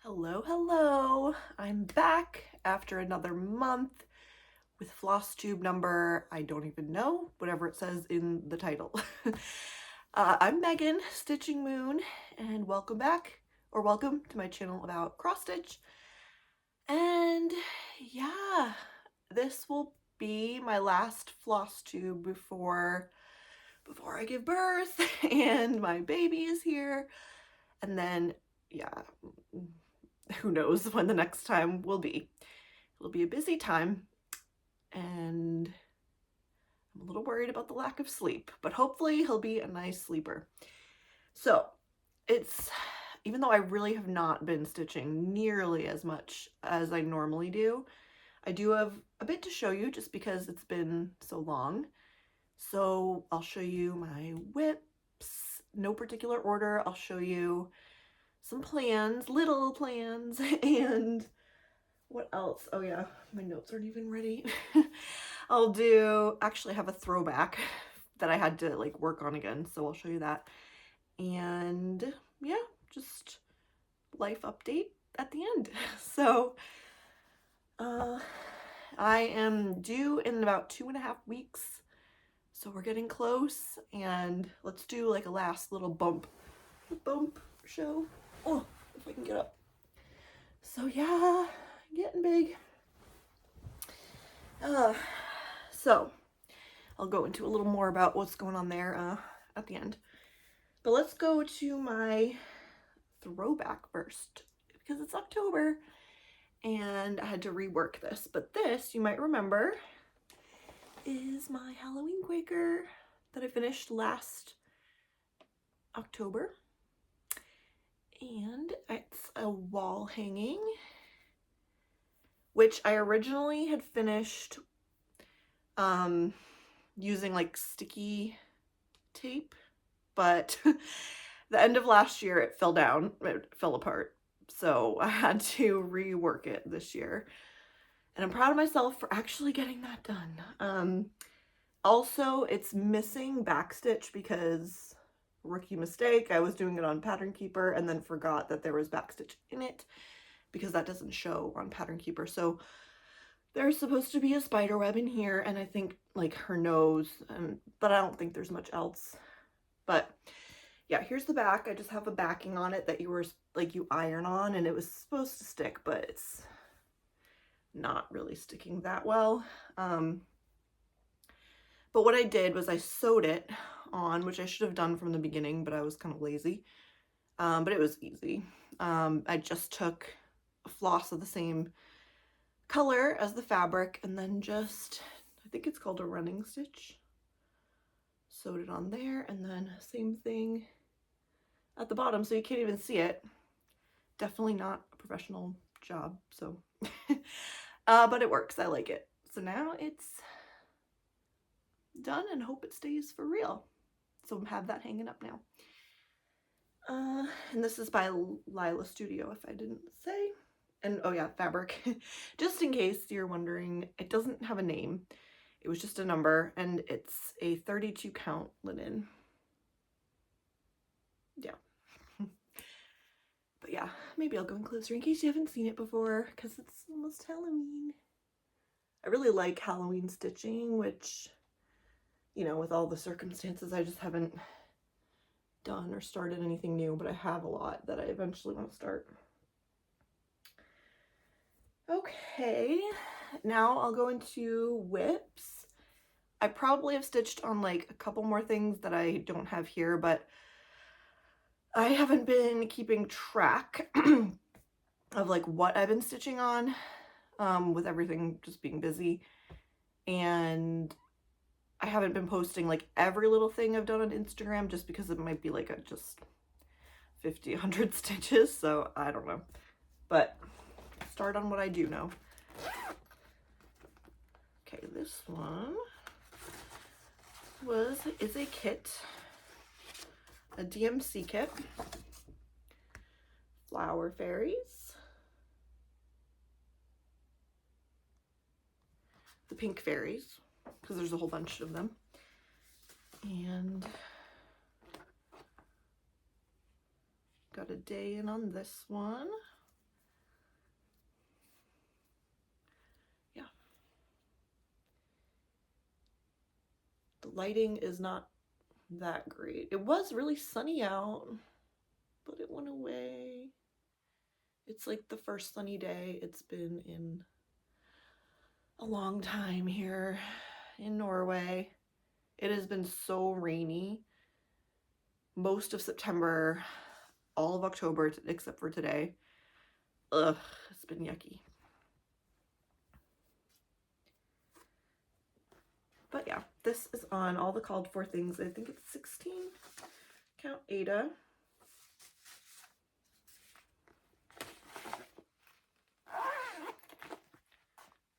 Hello, hello. I'm back after another month with Flosstube number, I don't even know, whatever it says in the title. I'm Megan, Stitching Moon, and welcome back, or welcome to my channel about cross stitch. And yeah, this will be my last Flosstube before I give birth and my baby is here. And then, yeah, who knows when the next time will be. It'll be a busy time, and I'm a little worried about the lack of sleep, but hopefully he'll be a nice sleeper. So even though I really have not been stitching nearly as much as I normally do, I do have a bit to show you just because it's been so long. So I'll show you my WIPs, no particular order. I'll show you some plans, little plans, and what else? Oh yeah, my notes aren't even ready. Actually have a throwback that I had to like work on again, so I'll show you that. And yeah, just life update at the end. So I am due in about 2.5 weeks, so we're getting close, and let's do like a last little bump show. Oh, if I can get up. So yeah, getting big. So I'll go into a little more about what's going on there at the end. But let's go to my throwback first, because it's October and I had to rework this. But this, you might remember, is my Halloween Quaker that I finished last October. And it's a wall hanging, which I originally had finished using like sticky tape, but the end of last year it fell apart, so I had to rework it this year, and I'm proud of myself for actually getting that done. Also, it's missing backstitch because rookie mistake, I was doing it on Pattern Keeper and then forgot that there was backstitch in it, because that doesn't show on Pattern Keeper. So there's supposed to be a spider web in here, and I think like her nose, but I don't think there's much else. But yeah, here's the back. I just have a backing on it that you iron on, and it was supposed to stick, but it's not really sticking that well. But what I did was I sewed it on, which I should have done from the beginning, but I was kind of lazy. But it was easy. I just took a floss of the same color as the fabric, and then just, I think it's called a running stitch, sewed it on there, and then same thing at the bottom, so you can't even see it. Definitely not a professional job, so but it works. I like it. So now it's done, and hope it stays for real. So have that hanging up now. And this is by Lila Studio, if I didn't say. And oh yeah, fabric. Just in case you're wondering, it doesn't have a name. It was just a number, and it's a 32 count linen. Yeah. But yeah, maybe I'll go in closer in case you haven't seen it before, because it's almost Halloween. I really like Halloween stitching, which, you know, with all the circumstances, I just haven't done or started anything new, but I have a lot that I eventually want to start. Okay, now I'll go into WIPs. I probably have stitched on like a couple more things that I don't have here, but I haven't been keeping track of like what I've been stitching on, with everything just being busy, and I haven't been posting like every little thing I've done on Instagram, just because it might be like just 50, 100 stitches, so I don't know. But start on what I do know. Okay, this one is a kit, a DMC kit, Flower Fairies, the pink fairies, because there's a whole bunch of them, and got a day in on this one. The lighting is not that great. It was really sunny out, but it went away. It's like the first sunny day it's been in a long time here in Norway. It has been so rainy most of September, all of October except for today. Ugh, it's been yucky. But yeah, this is on all the called for things. I think it's 16 count Ada.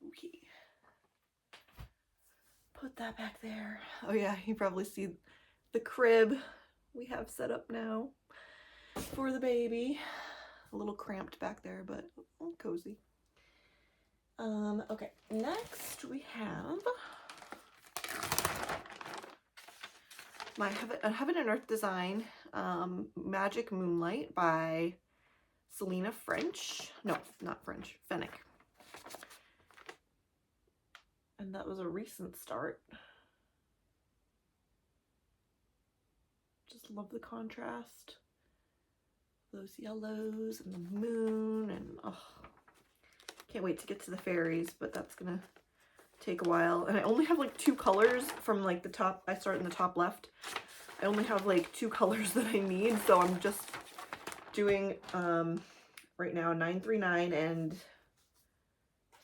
Okay. Put that back there. Oh yeah, you probably see the crib we have set up now for the baby. A little cramped back there, but cozy. Okay, next we have my Heaven and Earth design, Magic Moonlight by Selena French. No, not French, Fennick. And that was a recent start. Just love the contrast. Those yellows and the moon, and oh, can't wait to get to the fairies, but that's gonna take a while. And I only have like 2 colors from like the top. I start in the top left. I only have like 2 colors that I need, so I'm just doing right now 939 and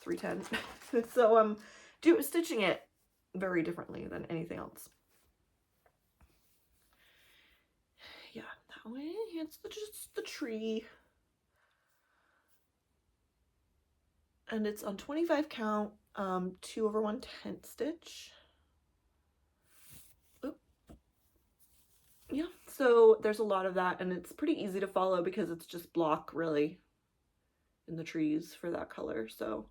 310. So I'm stitching it very differently than anything else. Yeah, that way it's just the tree. And it's on 25 count, 2/110 stitch. Oop. Yeah, so there's a lot of that, and it's pretty easy to follow because it's just block really in the trees for that color. So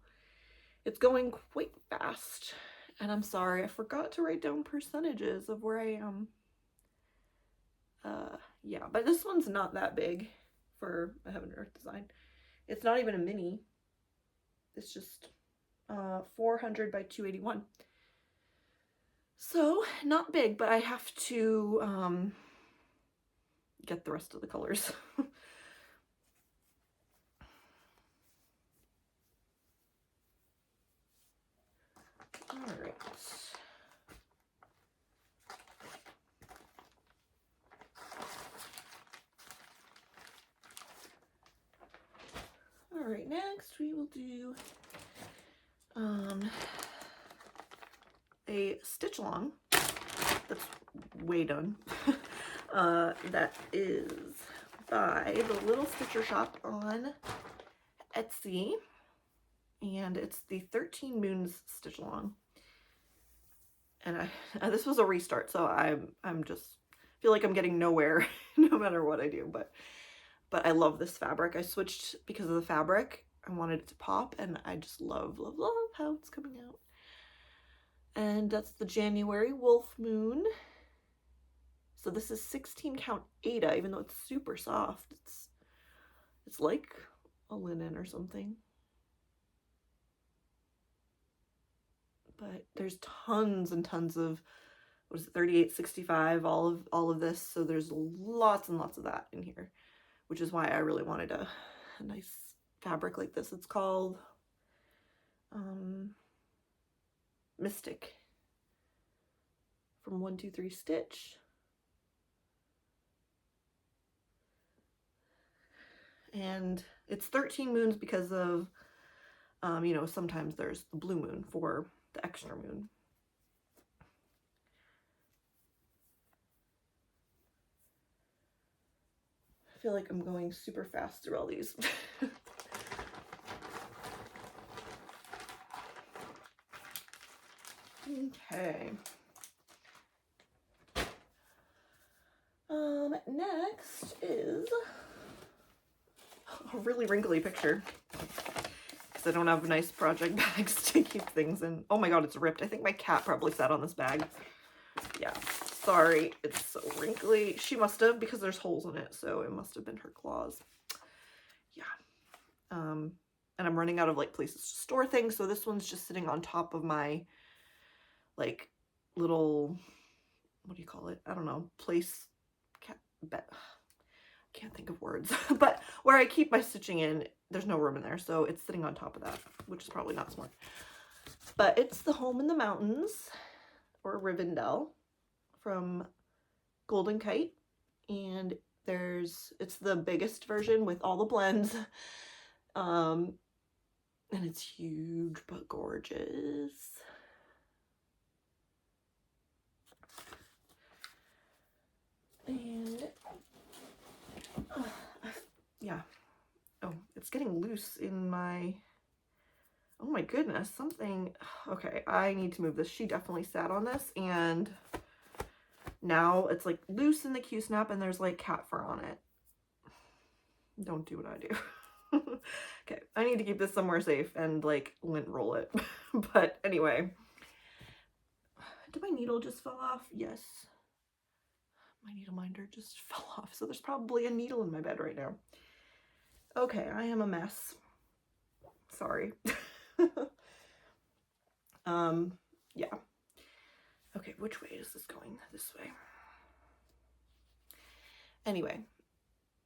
it's going quite fast. And I'm sorry, I forgot to write down percentages of where I am. Yeah, but this one's not that big for a Heaven and Earth design. It's not even a mini. It's just 400 by 281. So not big, but I have to get the rest of the colors. All right. All right, next we will do a stitch along that's way done. That is by the Little Stitcher Shop on Etsy, and it's the 13 Moons stitch along. And this was a restart, so I'm just feel like I'm getting nowhere no matter what I do, but I love this fabric. I switched because of the fabric. I wanted it to pop, and I just love how it's coming out. And that's the January Wolf Moon. So this is 16 count Ada, even though it's super soft. It's like a linen or something. But there's tons and tons of, what is it, 3865, all of this. So there's lots and lots of that in here, which is why I really wanted a nice fabric like this. It's called Mystic from 123 Stitch. And it's 13 moons because of, you know, sometimes there's the blue moon for the extra moon. I feel like I'm going super fast through all these. Okay. Next is a really wrinkly picture because I don't have nice project bags to keep things in. Oh my god, it's ripped. I think my cat probably sat on this bag. Yeah, sorry, it's so wrinkly. She must have, because there's holes in it, so it must have been her claws. Yeah. And I'm running out of like places to store things, so this one's just sitting on top of my like little what do you call it? I don't know, place, can't think of words, but where I keep my stitching in, there's no room in there, so it's sitting on top of that, which is probably not smart. But it's the Home in the Mountains, or Rivendell, from Golden Kite, and it's the biggest version with all the blends, and it's huge but gorgeous. And yeah, oh, it's getting loose in my, oh my goodness, something, okay, I need to move this. She definitely sat on this, and now it's like loose in the Q-snap and there's like cat fur on it. Don't do what I do. Okay, I need to keep this somewhere safe and like lint roll it. But anyway, did my needle just fall off? Yes. My needle minder just fell off, so there's probably a needle in my bed right now. Okay, I am a mess. Sorry. Yeah. Okay, which way is this going? This way. Anyway,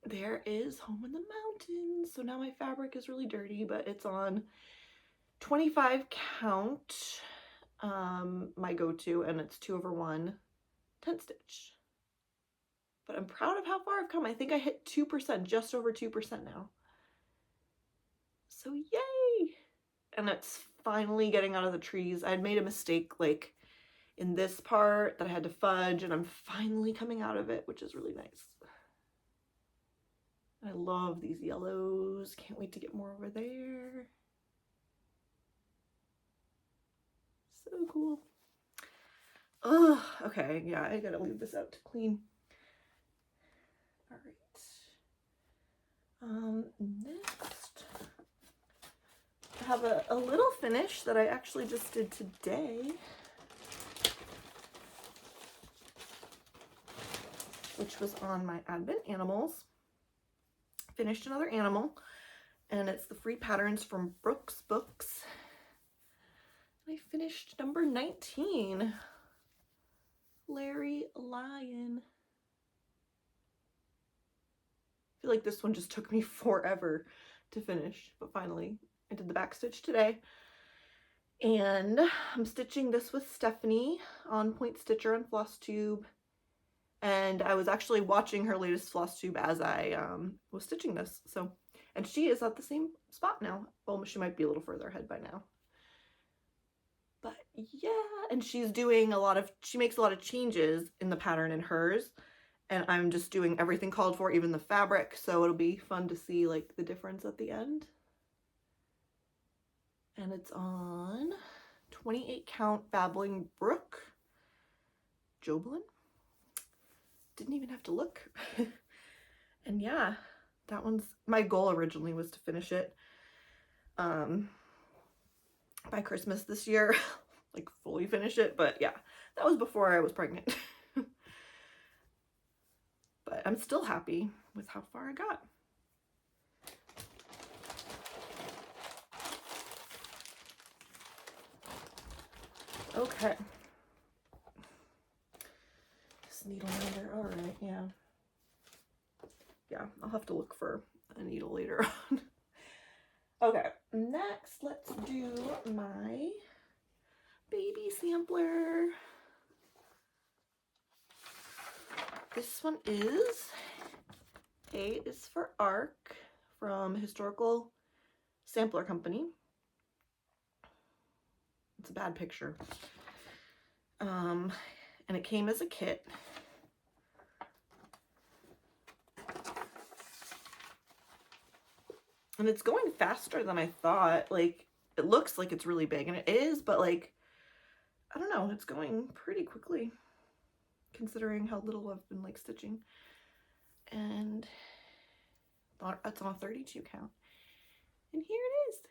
there is Home in the Mountains. So now my fabric is really dirty, but it's on 25 count, my go-to, and it's 2/1 10 stitch. But I'm proud of how far I've come. I think I hit 2%, just over 2% now. So yay! And it's finally getting out of the trees. I had made a mistake like in this part that I had to fudge, and I'm finally coming out of it, which is really nice. I love these yellows. Can't wait to get more over there. So cool. Oh, okay, yeah, I gotta leave this out to clean. All right. Next, I have a little finish that I actually just did today, which was on my Advent Animals. Finished another animal, and it's the free patterns from Brooke's books. I finished number 19, Larry Lion. I feel like this one just took me forever to finish, but finally I did the back stitch today. And I'm stitching this with Stephanie on Point Stitcher and Flosstube. And I was actually watching her latest Flosstube as I was stitching this. So, and she is at the same spot now. Well, she might be a little further ahead by now. But yeah, and she's doing she makes a lot of changes in the pattern in hers. And I'm just doing everything called for, even the fabric. So it'll be fun to see like the difference at the end. And it's on 28 count Babbling Brook. Joblin. Didn't even have to look. And yeah, that one's, my goal originally was to finish it by Christmas this year, like fully finish it, but yeah, that was before I was pregnant. But I'm still happy with how far I got. Okay. Needle minder, all right, yeah. Yeah, I'll have to look for a needle later on. Okay, next let's do my baby sampler. This one is, A is for Arc from Historical Sampler Company. It's a bad picture. And it came as a kit. And it's going faster than I thought. Like, it looks like it's really big, and it is, but like, I don't know, it's going pretty quickly considering how little I've been like stitching. And it's on a 32 count. And here it is.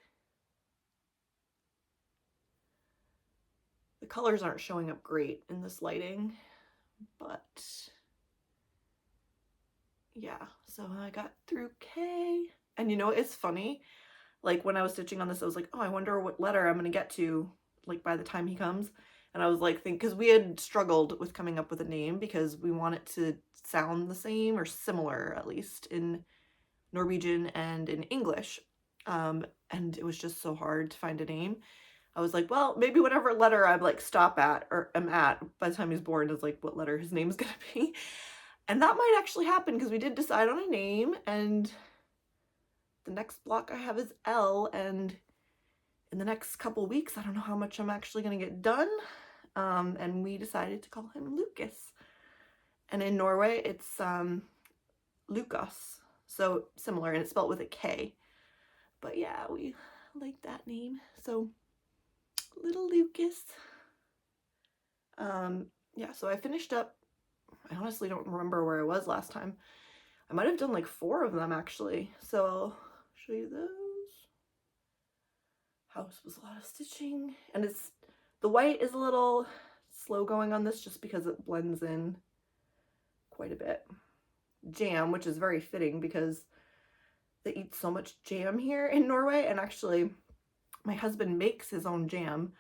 The colors aren't showing up great in this lighting, but yeah, so I got through K. And you know, it's funny, like when I was stitching on this, I was like, oh, I wonder what letter I'm gonna get to, like by the time he comes. And I was like, because we had struggled with coming up with a name because we want it to sound the same or similar, at least in Norwegian and in English. And it was just so hard to find a name. I was like, well, maybe whatever letter I'm like stop at or am at by the time he's born is like what letter his name's gonna be. And that might actually happen because we did decide on a name, and the next block I have is L, and in the next couple weeks, I don't know how much I'm actually gonna get done. And we decided to call him Lucas. And in Norway, it's Lukas, so similar, and it's spelled with a K. But yeah, we like that name. So little Lucas. Yeah, so I finished up, I honestly don't remember where I was last time. I might have done like 4 of them actually. So I'll show you those. House was a lot of stitching, and it's, the white is a little slow going on this just because it blends in quite a bit. Jam, which is very fitting because they eat so much jam here in Norway, and actually my husband makes his own jam.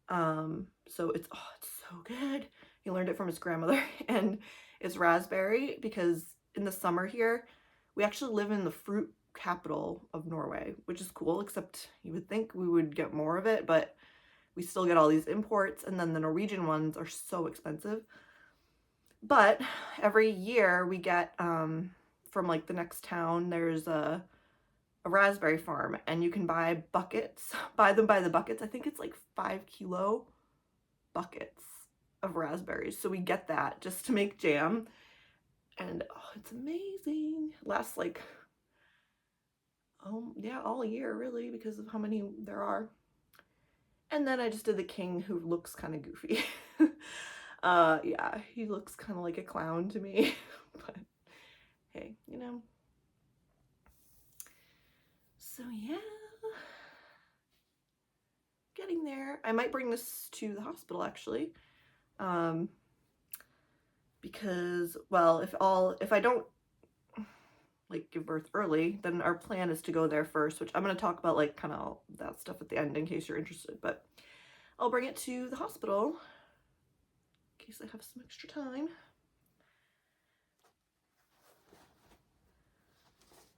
So it's so good. He learned it from his grandmother, and it's raspberry because in the summer here, we actually live in the fruit capital of Norway, which is cool, except you would think we would get more of it, but we still get all these imports, and then the Norwegian ones are so expensive. But every year we get, from like the next town, there's a raspberry farm, and you can buy buckets, buy them by the buckets. I think it's like 5-kilo buckets of raspberries. So we get that just to make jam, and it's amazing. It lasts like, yeah, all year really because of how many there are. And then I just did the king, who looks kind of goofy. Yeah, he looks kind of like a clown to me, but hey, you know. So yeah, getting there. I might bring this to the hospital actually, because, well, if I don't like give birth early, then our plan is to go there first, which I'm going to talk about like kind of that stuff at the end in case you're interested, but I'll bring it to the hospital in case I have some extra time.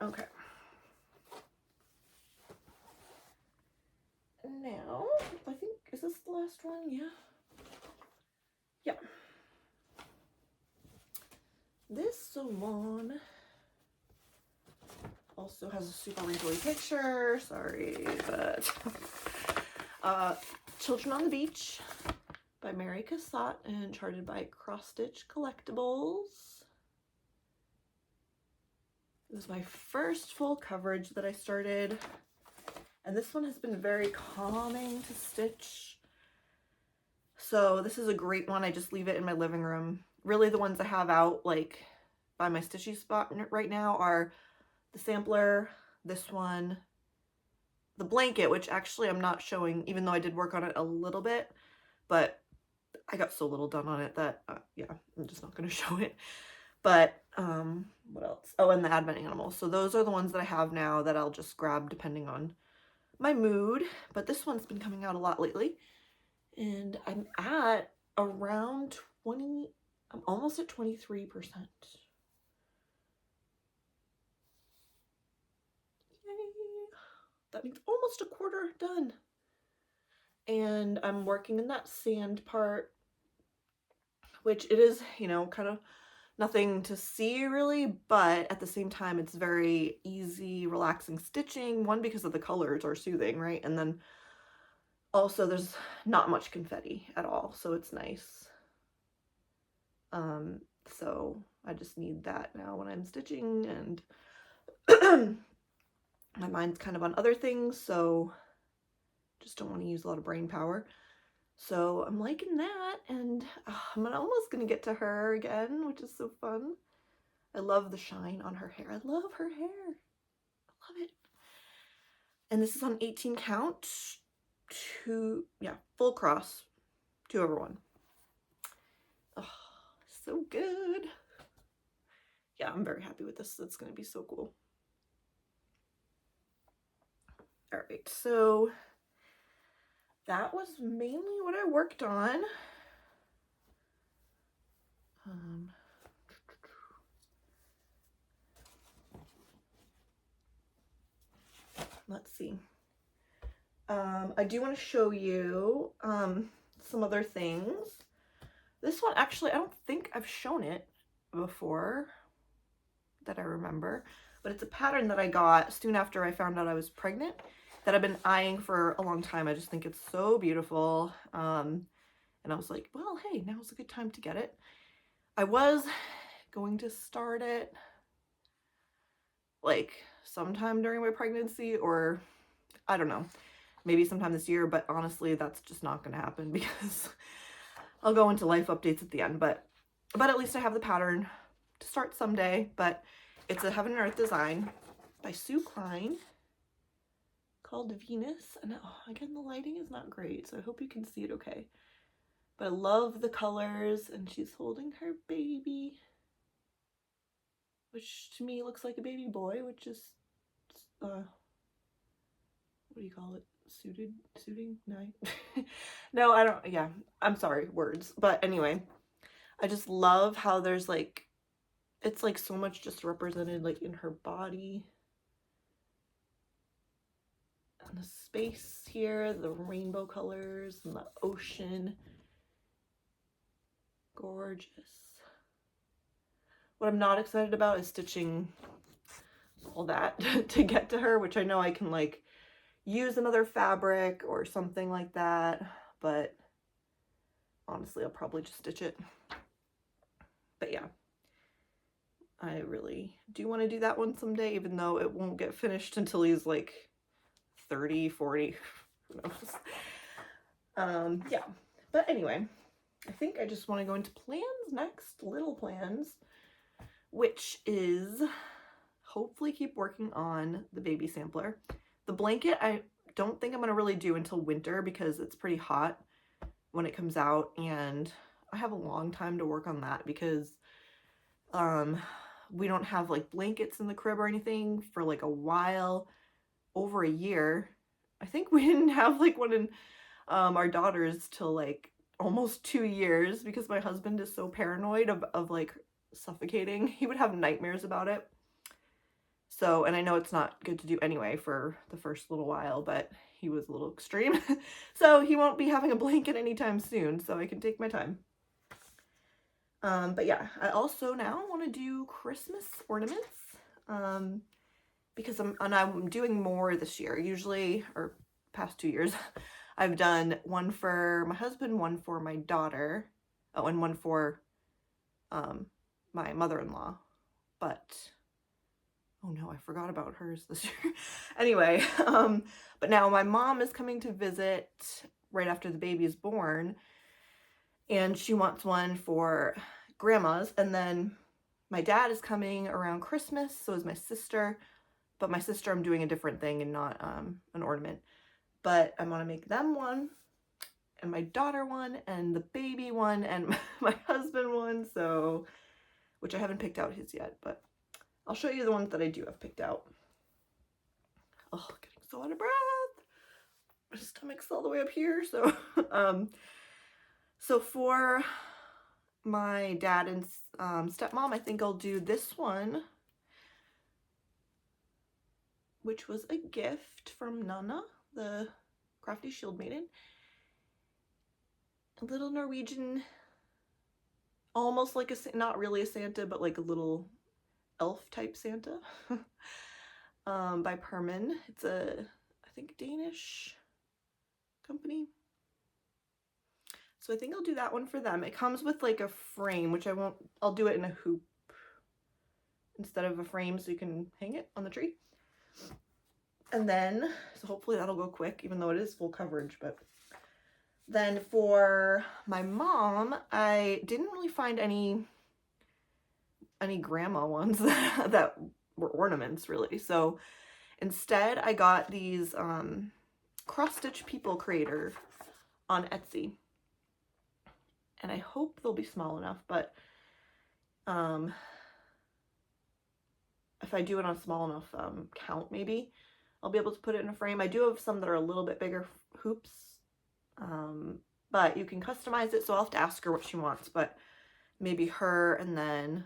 Okay. Now, I think, is this the last one? Yeah. Yeah. This one also has a super wrinkly picture. Sorry, but Children on the Beach by Mary Cassatt and charted by Cross Stitch Collectibles. It was my first full coverage that I started, and this one has been very calming to stitch. So this is a great one. I just leave it in my living room. Really, the ones I have out like by my stitchy spot right now are the sampler, this one, the blanket, which actually I'm not showing, even though I did work on it a little bit, but I got so little done on it that, yeah, I'm just not going to show it. But what else? Oh, and the Advent Animals. So those are the ones that I have now that I'll just grab depending on my mood. But this one's been coming out a lot lately, and I'm at around 20, I'm almost at 23%. That means almost a quarter done. And I'm working in that sand part, which it is, you know, kind of nothing to see really, but at the same time it's very easy, relaxing stitching. One, because of the colors are soothing, right? And then also there's not much confetti at all, so it's nice. So I just need that now when I'm stitching, and my mind's kind of on other things, so just don't want to use a lot of brain power. So I'm liking that, and I'm almost gonna get to her again, which is so fun. I love the shine on her hair. I love her hair. I love it. And this is on 18 count, full cross, 2/1. Oh, so good. Yeah, I'm very happy with this. It's gonna be so cool. All right, so that was mainly what I worked on. Let's see. I do want to show you some other things. This one, actually, I don't think I've shown it before that I remember, but it's a pattern that I got soon after I found out I was pregnant that I've been eyeing for a long time. I just think it's so beautiful. And I was like, well, hey, now's a good time to get it. I was going to start it like sometime during my pregnancy, or I don't know, maybe sometime this year, but honestly, that's just not going to happen because I'll go into life updates at the end, but at least I have the pattern to start someday. But it's a Heaven and Earth design by Sue Klein called Venus. And again, the lighting is not great, so I hope you can see it okay. But I love the colors, and she's holding her baby, which to me looks like a baby boy, which is, what do you call it? Suiting? No. No, I don't, yeah, I'm sorry, words. But anyway, I just love how there's like, it's like so much just represented like in her body. And the space here, the rainbow colors, and the ocean. Gorgeous. What I'm not excited about is stitching all that to get to her, which I know I can like use another fabric or something like that, but honestly, I'll probably just stitch it. But yeah, I really do want to do that one someday, even though it won't get finished until he's like 30, 40, who knows. Yeah, but anyway, I think I just want to go into plans next, little plans, which is hopefully keep working on the baby sampler. The blanket, I don't think I'm going to really do until winter because it's pretty hot when it comes out, and I have a long time to work on that because we don't have like blankets in the crib or anything for like a while, over a year. I think we didn't have like one in our daughters till like almost 2 years because my husband is so paranoid of like suffocating. He would have nightmares about it. So, and I know it's not good to do anyway for the first little while, but he was a little extreme. So he won't be having a blanket anytime soon, so I can take my time. But yeah, I also now want to do Christmas ornaments because I'm doing more this year. Usually, or past 2 years, I've done one for my husband, one for my daughter, oh, and one for my mother-in-law. But oh no, I forgot about hers this year. Anyway, but now my mom is coming to visit right after the baby is born, and she wants one for grandma's, and then my dad is coming around Christmas, so is my sister, but my sister I'm doing a different thing and not an ornament. But I want to make them one, and my daughter one, and the baby one, and my husband one, so, which I haven't picked out his yet, but I'll show you the ones that I do have picked out. Oh, getting so out of breath. My stomach's all the way up here, so so for my dad and stepmom, I think I'll do this one, which was a gift from Nana, the Crafty Shield Maiden. A little Norwegian, almost like a, not really a Santa, but like a little elf type Santa by Perman. It's a, I think, Danish company. So I think I'll do that one for them. It comes with like a frame, which I'll do it in a hoop instead of a frame so you can hang it on the tree. And then, so hopefully that'll go quick, even though it is full coverage, but then for my mom, I didn't really find any grandma ones that were ornaments really. So instead I got these cross-stitch people creator on Etsy. And I hope they'll be small enough, but if I do it on a small enough count, maybe I'll be able to put it in a frame. I do have some that are a little bit bigger hoops But you can customize it, so I'll have to ask her what she wants, but maybe her and then,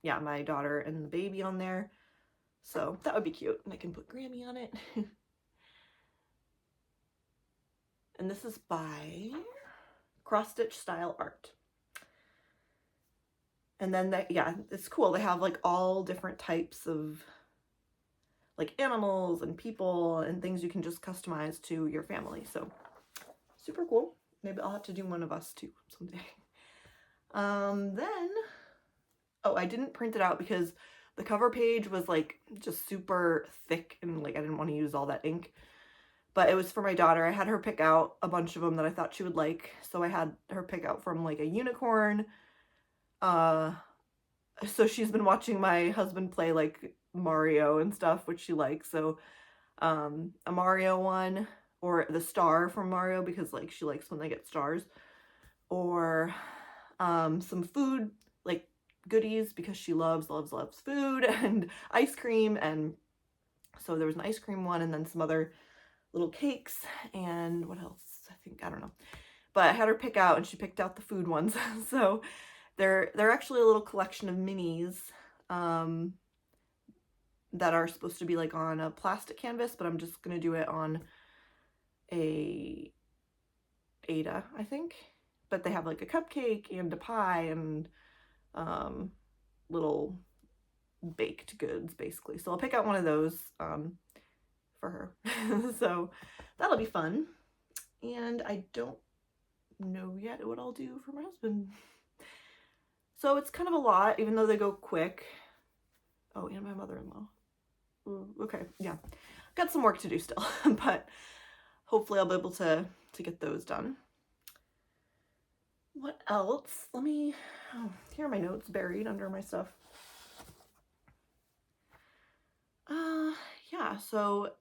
yeah, my daughter and the baby on there. So that would be cute. And I can put Grammy on it. And this is by Cross Stitch Style Art. And then yeah, it's cool. They have like all different types of like animals and people and things you can just customize to your family. So super cool. Maybe I'll have to do one of us too someday. Then, oh, I didn't print it out because the cover page was like just super thick and like I didn't want to use all that ink. But it was for my daughter. I had her pick out a bunch of them that I thought she would like. So I had her pick out from like a unicorn. So she's been watching my husband play like Mario and stuff, which she likes. So a Mario one, or the star from Mario because like she likes when they get stars, or some food like goodies because she loves food and ice cream. And so there was an ice cream one and then some other little cakes and what else? I think, I don't know. But I had her pick out and she picked out the food ones. So they're actually a little collection of minis that are supposed to be like on a plastic canvas, but I'm just gonna do it on a Ada, I think. But they have like a cupcake and a pie and little baked goods basically. So I'll pick out one of those for her. So that'll be fun. And I don't know yet what I'll do for my husband. So it's kind of a lot, even though they go quick. Oh, and my mother-in-law. Okay, yeah. Got some work to do still, but hopefully I'll be able to get those done. What else? Let me, oh, here are my notes buried under my stuff. Yeah, so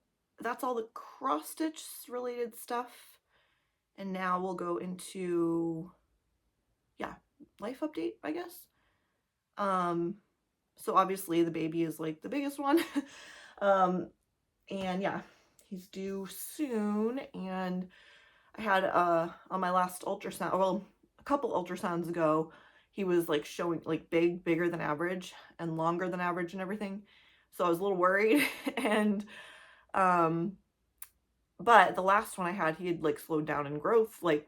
that's all the cross stitch related stuff. And now we'll go into, yeah, life update, I guess. So obviously the baby is like the biggest one. And yeah, he's due soon. And I had, on my last ultrasound, well, a couple ultrasounds ago, he was like showing like bigger than average and longer than average and everything. So I was a little worried. And, but the last one I had, he had like slowed down in growth, like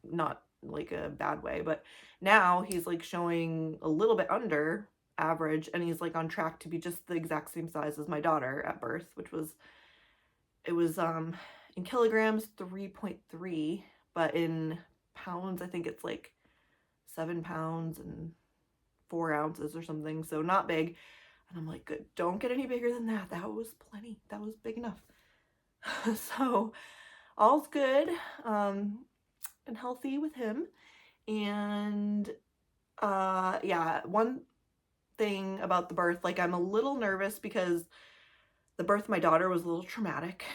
not like a bad way, but now he's like showing a little bit under average and he's like on track to be just the exact same size as my daughter at birth, which was, it was in kilograms 3.3, but in pounds I think it's like 7 pounds and 4 ounces or something, so not big. And I'm like, good, don't get any bigger than that. That was plenty. That was big enough. So all's good and healthy with him. And yeah, one thing about the birth, like I'm a little nervous because the birth of my daughter was a little traumatic.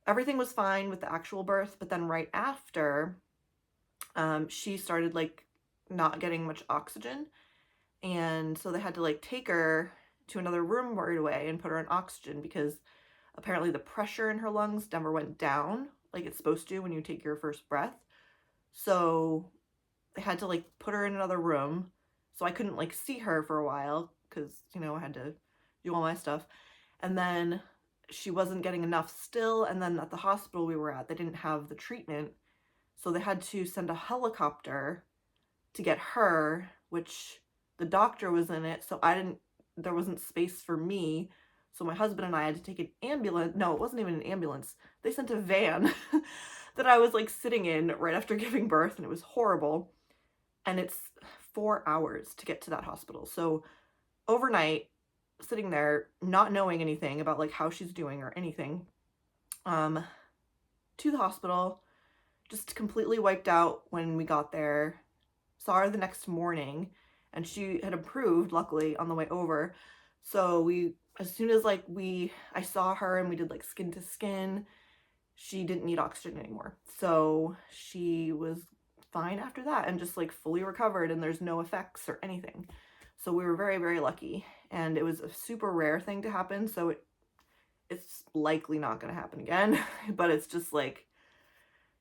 Everything was fine with the actual birth, but then right after, she started like not getting much oxygen. And so they had to like take her to another room right away and put her on oxygen because apparently the pressure in her lungs never went down like it's supposed to when you take your first breath. So they had to like put her in another room. So I couldn't like see her for a while because, you know, I had to do all my stuff. And then she wasn't getting enough still. And then at the hospital we were at, they didn't have the treatment. So they had to send a helicopter to get her, which the doctor was in it. So there wasn't space for me. So my husband and I had to take an ambulance. No, it wasn't even an ambulance. They sent a van that I was like sitting in right after giving birth, and it was horrible. And it's 4 hours to get to that hospital. So overnight, sitting there, not knowing anything about like how she's doing or anything, to the hospital, just completely wiped out when we got there. Saw her the next morning, and she had improved, luckily, on the way over. So as soon as like I saw her and we did like skin to skin, she didn't need oxygen anymore. So she was fine after that and just like fully recovered, and there's no effects or anything. So we were very, very lucky, and it was a super rare thing to happen. So it's likely not going to happen again, but it's just like,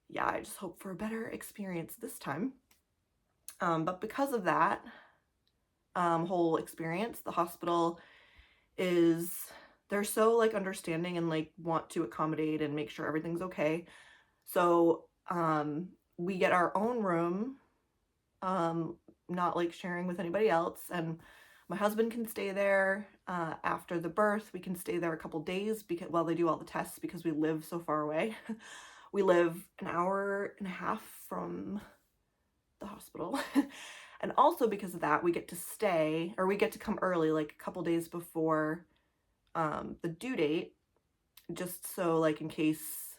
yeah, I just hope for a better experience this time. But because of that whole experience, the hospital is, they're so like understanding and like want to accommodate and make sure everything's okay. So we get our own room, not like sharing with anybody else, and my husband can stay there. After the birth, we can stay there a couple days because while they do all the tests, because we live so far away. We live an hour and a half from the hospital. And also because of that, we get to stay, or we get to come early, like a couple days before the due date, just so like in case,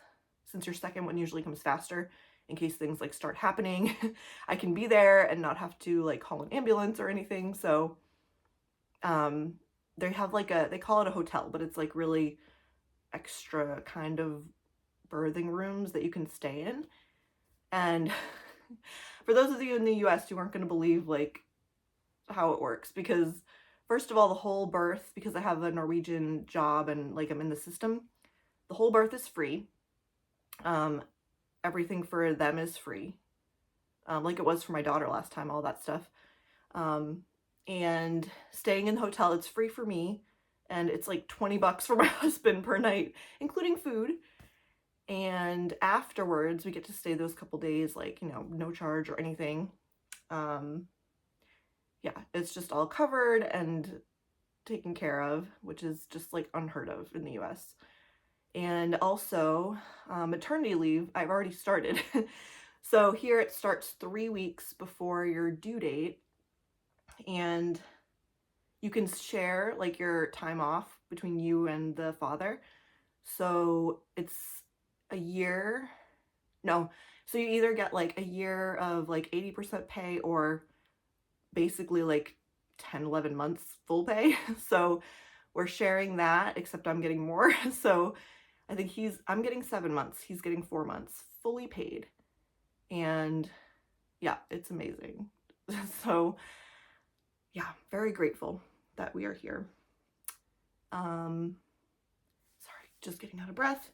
since your second one usually comes faster, in case things like start happening, I can be there and not have to like call an ambulance or anything. So they have like they call it a hotel, but it's like really extra kind of birthing rooms that you can stay in. And for those of you in the US, you aren't going to believe like how it works, because first of all, the whole birth, because I have a Norwegian job and like I'm in the system, the whole birth is free. Everything for them is free, like it was for my daughter last time, all that stuff. And staying in the hotel, it's free for me, and it's like $20 for my husband per night, including food. And afterwards, we get to stay those couple days, like, you know, no charge or anything. Yeah, it's just all covered and taken care of, which is just like unheard of in the US. And also, maternity leave, I've already started. So here it starts 3 weeks before your due date, and you can share like your time off between you and the father. So it's a year, no, so you either get like a year of like 80% pay, or basically like 10, 11 months full pay. So we're sharing that, except I'm getting more. So I think I'm getting 7 months, he's getting 4 months fully paid. And yeah, it's amazing. So yeah, very grateful that we are here. Sorry, just getting out of breath.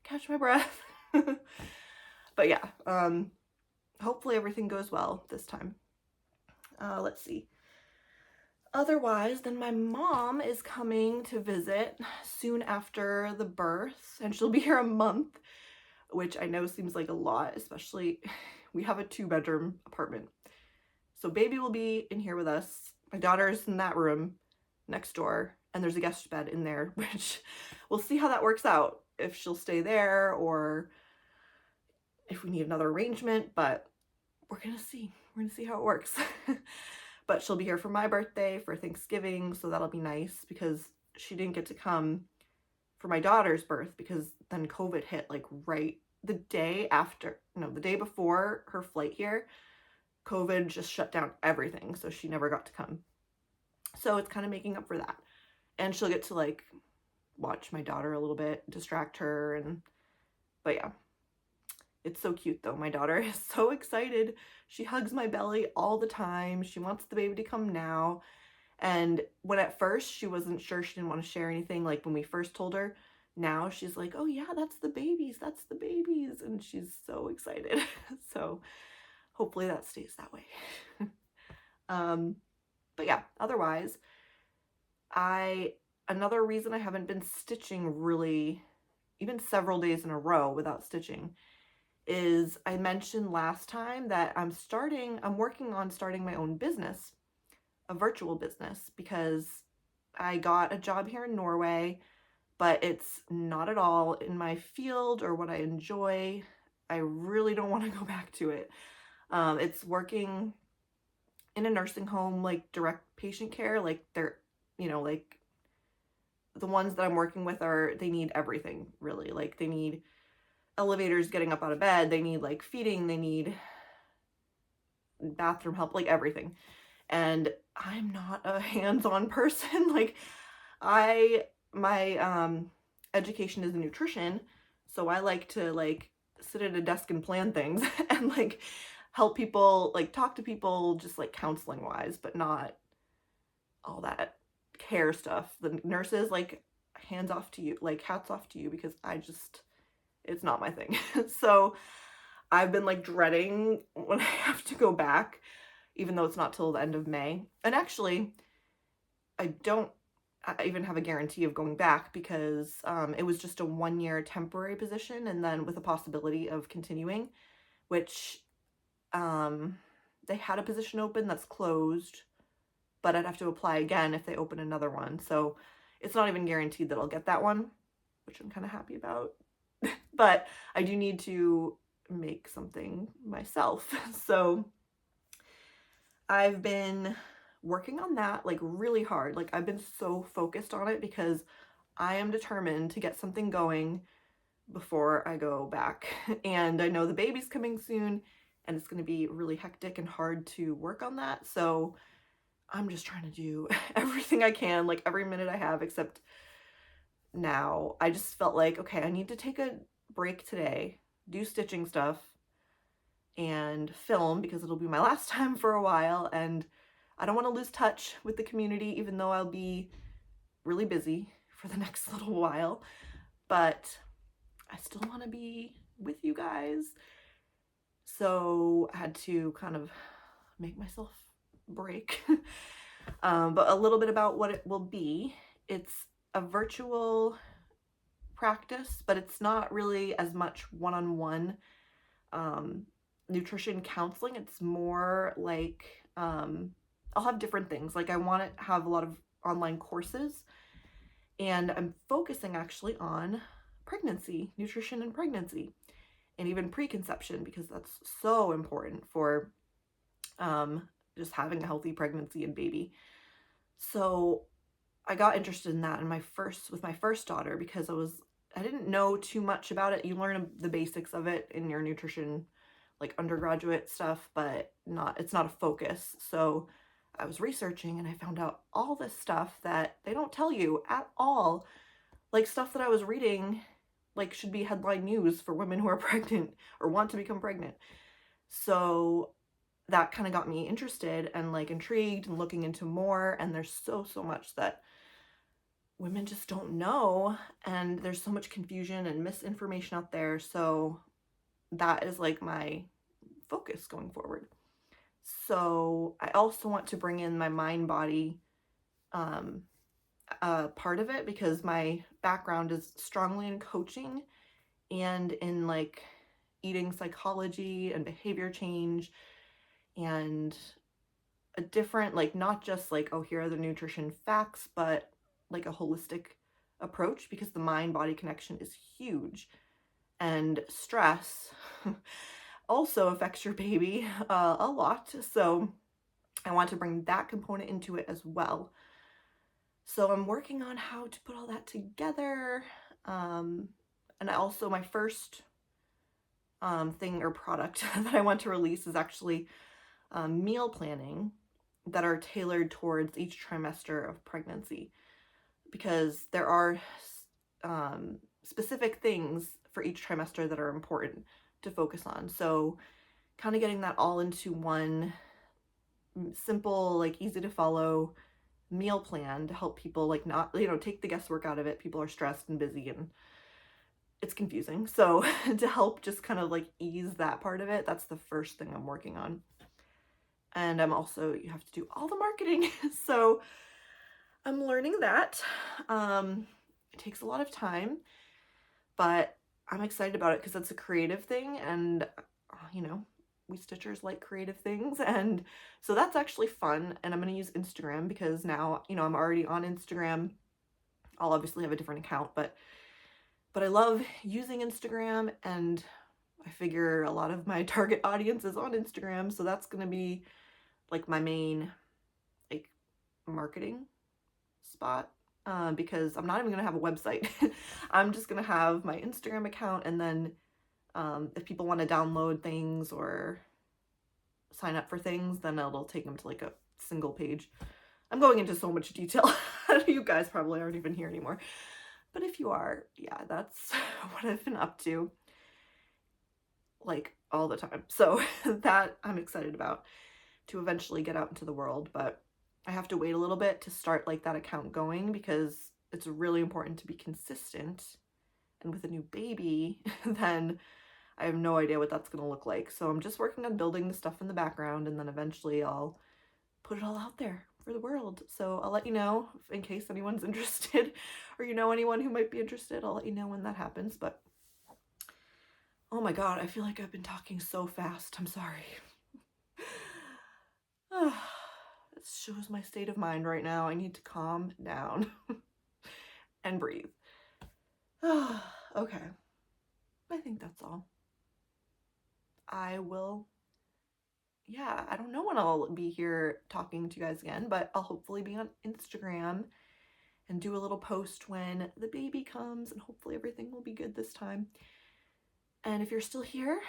Catch my breath. But yeah, hopefully everything goes well this time. Let's see. Otherwise, then my mom is coming to visit soon after the birth, and she'll be here a month, which I know seems like a lot, especially we have a 2-bedroom apartment. So baby will be in here with us. My daughter's in that room next door, and there's a guest bed in there, which we'll see how that works out, if she'll stay there or if we need another arrangement, but we're gonna see. We're gonna see how it works. But she'll be here for my birthday, for Thanksgiving, so that'll be nice, because she didn't get to come for my daughter's birth because then COVID hit like right the day after, no, the day before her flight here. COVID just shut down everything, so she never got to come. So it's kind of making up for that. And she'll get to like watch my daughter a little bit, distract her, but yeah. It's so cute though. My daughter is so excited. She hugs my belly all the time. She wants the baby to come now. And when at first she wasn't sure, she didn't want to share anything, like when we first told her, now she's like, oh yeah, that's the babies, that's the babies. And she's so excited. So hopefully that stays that way. But yeah, otherwise, another reason I haven't been stitching really, even several days in a row without stitching, is I mentioned last time that I'm working on starting my own business, a virtual business, because I got a job here in Norway, but it's not at all in my field or what I enjoy. I really don't want to go back to it. It's working in a nursing home, like direct patient care, like they're, you know, like the ones that I'm working with they need everything really. Like they need elevators, getting up out of bed, they need like feeding, they need bathroom help, like everything. And I'm not a hands-on person. Like my education is in nutrition, so I like to like sit at a desk and plan things and like help people, like talk to people, just like counseling wise, but not all that care stuff. The nurses, like, hands off to you, like hats off to you, because it's not my thing. So I've been like dreading when I have to go back, even though it's not till the end of May. And actually, I don't even have a guarantee of going back because it was just a 1-year temporary position, and then with a possibility of continuing, which they had a position open that's closed, but I'd have to apply again if they open another one. So it's not even guaranteed that I'll get that one, which I'm kind of happy about. But I do need to make something myself. So I've been working on that like really hard. Like I've been so focused on it because I am determined to get something going before I go back. And I know the baby's coming soon and it's going to be really hectic and hard to work on that. So I'm just trying to do everything I can, like every minute I have, except now I just felt like, okay, I need to take a break today, do stitching stuff, and film because it'll be my last time for a while. And I don't want to lose touch with the community, even though I'll be really busy for the next little while. But I still want to be with you guys. So I had to kind of make myself break. But a little bit about what it will be. It's a virtual practice, but it's not really as much one-on-one nutrition counseling. It's more like I'll have different things. Like I want to have a lot of online courses, and I'm focusing actually on pregnancy, nutrition and pregnancy, and even preconception, because that's so important for just having a healthy pregnancy and baby. So I got interested in that with my first daughter because I didn't know too much about it. You learn the basics of it in your nutrition, like undergraduate stuff, but it's not a focus. So I was researching and I found out all this stuff that they don't tell you at all. Like stuff that I was reading, like should be headline news for women who are pregnant or want to become pregnant. So that kind of got me interested and like intrigued and looking into more. And there's so much that women just don't know, and there's so much confusion and misinformation out there. So that is like my focus going forward. So I also want to bring in my mind body part of it, because my background is strongly in coaching and in like eating psychology and behavior change, and a different, like not just like, oh, here are the nutrition facts, but like a holistic approach, because the mind body connection is huge. And stress also affects your baby a lot. So I want to bring that component into it as well. So I'm working on how to put all that together. And also my first thing or product that I want to release is actually meal planning that are tailored towards each trimester of pregnancy, because there are specific things for each trimester that are important to focus on. So kind of getting that all into one simple, like easy to follow meal plan to help people like not, take the guesswork out of it. People are stressed and busy and it's confusing. So to help just kind of like ease that part of it, that's the first thing I'm working on. And I'm also, you have to do all the marketing. So I'm learning that. It takes a lot of time, but I'm excited about it because it's a creative thing, and we stitchers like creative things, and so that's actually fun. And I'm going to use Instagram because now, I'm already on Instagram. I'll obviously have a different account, but I love using Instagram, and I figure a lot of my target audience is on Instagram, so that's going to be like my main like marketing spot, because I'm not even going to have a website. I'm just going to have my Instagram account, and then if people want to download things or sign up for things, then it'll take them to like a single page. I'm going into so much detail. You guys probably aren't even here anymore. But if you are, yeah, that's what I've been up to like all the time. So that I'm excited about to eventually get out into the world, but I have to wait a little bit to start like that account going, because it's really important to be consistent. And with a new baby, then I have no idea what that's going to look like. So I'm just working on building the stuff in the background, and then eventually I'll put it all out there for the world. So I'll let you know in case anyone's interested, or you know anyone who might be interested. I'll let you know when that happens. But oh my god, I feel like I've been talking so fast. I'm sorry. It shows my state of mind right now. I need to calm down and breathe. Okay, I think that's all. I will, yeah, I don't know when I'll be here talking to you guys again, but I'll hopefully be on Instagram and do a little post when the baby comes, and hopefully everything will be good this time. And if you're still here,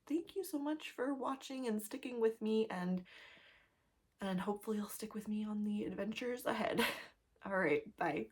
thank you so much for watching and sticking with me, and hopefully you'll stick with me on the adventures ahead. All right, bye.